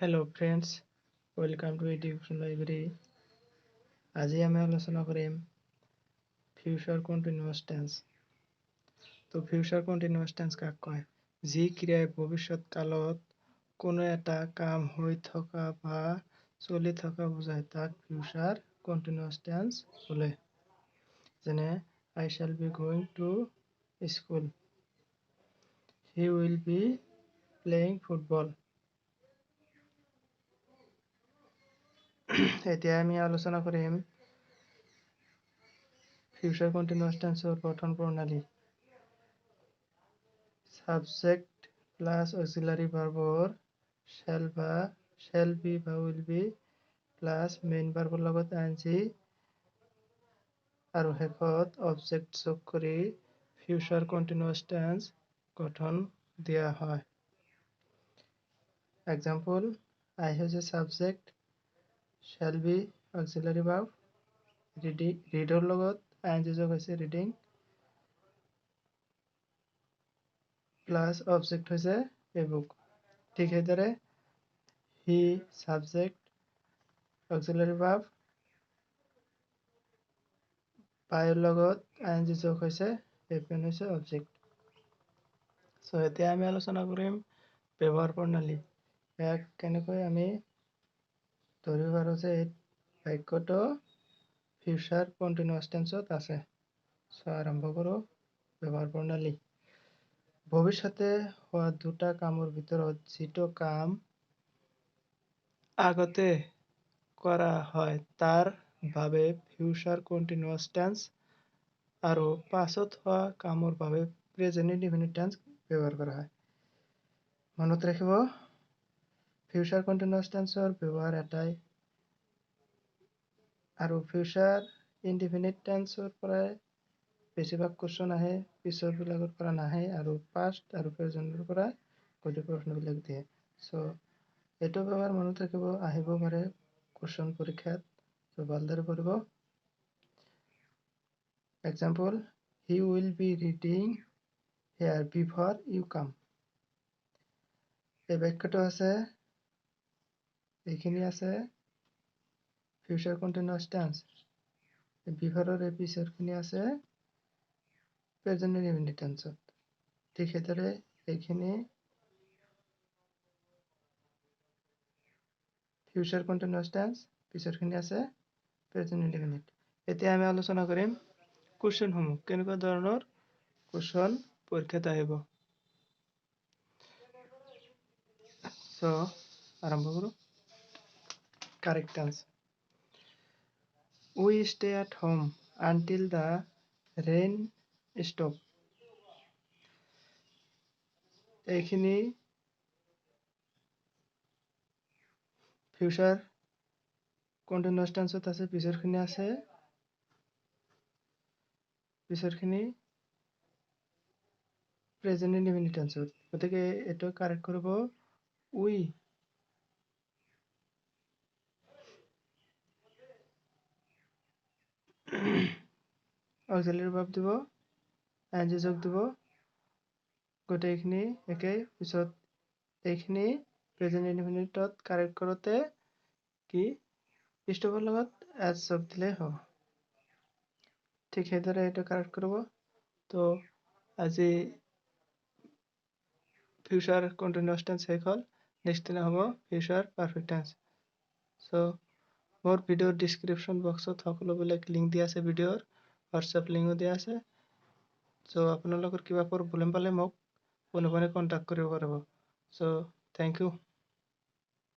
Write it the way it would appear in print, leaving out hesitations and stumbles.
Hello friends, welcome to education library. আজি আমি আলোচনা কৰিম ফিউচাৰ কন্টিনিউয়াস টেন্স। তো ফিউচাৰ কন্টিনিউয়াস টেন্স কাক কয়? যি ক্ৰিয়াই ভৱিষ্যৎ কালত কোনো এটা কাম হৈ থকা বা চলি থকা বুজায় তাক ফিউচাৰ কন্টিনিউয়াস টেন্স বোলে। যেনে I shall be going to school, he will be playing football। এতিয়া আমি আলোচনা কৰিম ফিউচাৰ কন্টিনিউয়াস টেন্সৰ গঠন প্ৰণালী। সাবজেক্ট প্লাস অক্সিলাৰি ভাৰ্বৰ shall be বা will be প্লাস মেইন ভাৰ্বৰ লগত ing আৰু শেষত অবজেক্ট যোগ কৰি ফিউচাৰ কন্টিনিউয়াস টেন্স গঠন দিয়া হয়। এক্সাম্পল, I হৈছে subject, shall be auxiliary verb, reader লগত ing যোগ হৈছে ৰিডিং প্লাস অবজেক্ট হৈছে এ বুক। ঠিক সেইদৰে হি সাবজেক্ট অক্সিলাৰি ভাৰ্ব, পাইৰ লগত ing যোগ হৈছে এ পেন হৈছে অবজেক্ট। এতিয়া আমি আলোচনা কৰিম ব্যৱহাৰ প্ৰণালী। ইয়াক কেনেকৈ আমি ধৰিব পাৰোঁ যে এই বাক্যটো ফিউচাৰ কন্টিনিউয়াস টেন্সত আছে। আৰম্ভ কৰোঁ ব্যৱহাৰ প্ৰণালী। ভৱিষ্যতে হোৱা দুটা কামৰ ভিতৰত যিটো কাম আগতে কৰা হয় তাৰ বাবে ফিউচাৰ কন্টিনিউয়াস টেন্স আৰু পাছত হোৱা কামৰ বাবে প্ৰেজেন্ট ইনডিফিনিট টেন্স ব্যৱহাৰ কৰা হয়। মনত ৰাখিব, ফিউচাৰ কন্টিনিউয়াস টেন্সৰ ব্যৱহাৰ এটাই আৰু ফিউচাৰ ইনডিফিনিট টেন্সৰ পৰাই বেছিভাগ কোৱেশ্চন আহে, পিছৰ বিলাকৰ পৰা নাহে আৰু পাষ্ট আৰু প্ৰেজেন্টৰ পৰা গোটেই প্ৰশ্নবিলাক দিয়ে। এইটো ব্যৱহাৰ মনত ৰাখিব, আহিব পাৰে কোৱেশ্চন পৰীক্ষাত। ভালদৰে পঢ়িব। Example, he will be reading here before you come। এই বাক্যটো আছে, এইখিনি আছে ফিউচাৰ কন্টিনিউয়াস টেন্স। বিফৰৰ এই পিছৰখিনি আছে প্ৰেজেন্ট ইনডিফিনিট টেন্সত। ঠিক সেইদৰে এইখিনি ফিউচাৰ কন্টিনিউয়াস টেন্স, পিছৰখিনি আছে প্ৰেজেন্ট ইনডিফিনিট। এতিয়া আমি আলোচনা কৰিম কুৱেশ্চনসমূহ, কেনেকুৱা ধৰণৰ কুৱেশ্চন পৰীক্ষাত আহিব। আৰম্ভ কৰোঁ। Correct answer, we stay at home until the rain stop। এইখিনি ফিউচাৰ কন্টিনিউয়াস টেন্সত আছে, পিছৰখিনি আছে প্ৰেজেন্ট ইনডিফিনিট টেন্সত। গতিকে এইটো কাৰেক্ট কৰিব উই। অক্সিলাৰি ভাৰ্ব দিব, ing যোগ দিব, গোটেইখিনি একেই। পিছত এইখিনি প্ৰেজেন্ট ইনডিফিনিটত কাৰেক্ট কৰোঁতে কি ষ্টপৰ লগত এছ যোগ দিলেই হ'ব। ঠিক সেইদৰে এইটো কাৰেক্ট কৰিব। তো আজি ফিউচাৰ কন্টিনিউয়াস টেন্স শেষ হ'ল। নেক্সট দিনা হ'ব ফিউচাৰ পাৰফেক্ট টেন্স। মোৰ ভিডিঅ'ৰ ডিছক্ৰিপশ্যন বক্সত সকলোবিলাক লিংক দিয়া আছে, ভিডিঅ'ৰ হোৱাটছএপ লিংকো দিয়া আছে। আপোনালোকৰ কিবা প্ৰব্লেম পালে মোক পোনে পোনে কণ্টেক্ট কৰিব পাৰিব। Thank U.